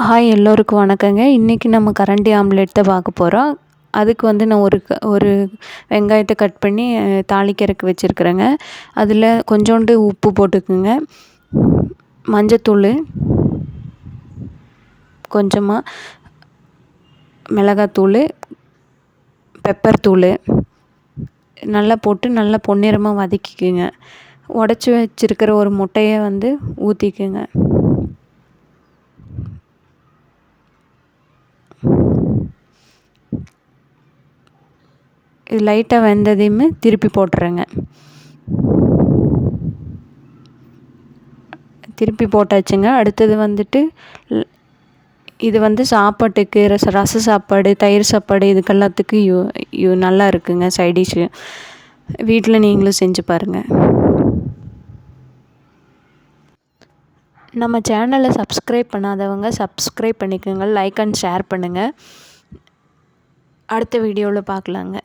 Hi எல்லோருக்கும் வணக்கங்க. இன்றைக்கி நம்ம கரண்டி ஆம்லேட் தான் பார்க்க போகிறோம். அதுக்கு வந்து நான் ஒரு வெங்காயத்தை கட் பண்ணி தாளிக்கிறதுக்கு வச்சுருக்குறேங்க. அதில் கொஞ்சோண்டு உப்பு போட்டுக்குங்க, மஞ்சத்தூள், கொஞ்சமாக மிளகாத்தூள், பெப்பர் தூள் நல்லா போட்டு நல்லா பொன்னிறமாக வதக்கிக்குங்க. உடச்சி வச்சுருக்கிற ஒரு முட்டையை வந்து ஊற்றிக்குங்க. இது லைட்டாக வெந்ததையுமே திருப்பி போட்டுறேங்க. திருப்பி போட்டாச்சுங்க. அடுத்தது வந்துட்டு இது வந்து சாப்பாட்டுக்கு ரச சாப்பாடு, தயிர் சாப்பாடு இதுக்கெல்லாத்துக்கும் நல்லா இருக்குங்க சைடிஷ்ஷு. வீட்டில் நீங்களும் செஞ்சு பாருங்கள். நம்ம சேனலை சப்ஸ்கிரைப் பண்ணாதவங்க சப்ஸ்கிரைப் பண்ணிக்கோங்க, லைக் அண்ட் ஷேர் பண்ணுங்கள். அடுத்த வீடியோவில் பார்க்கலாங்க.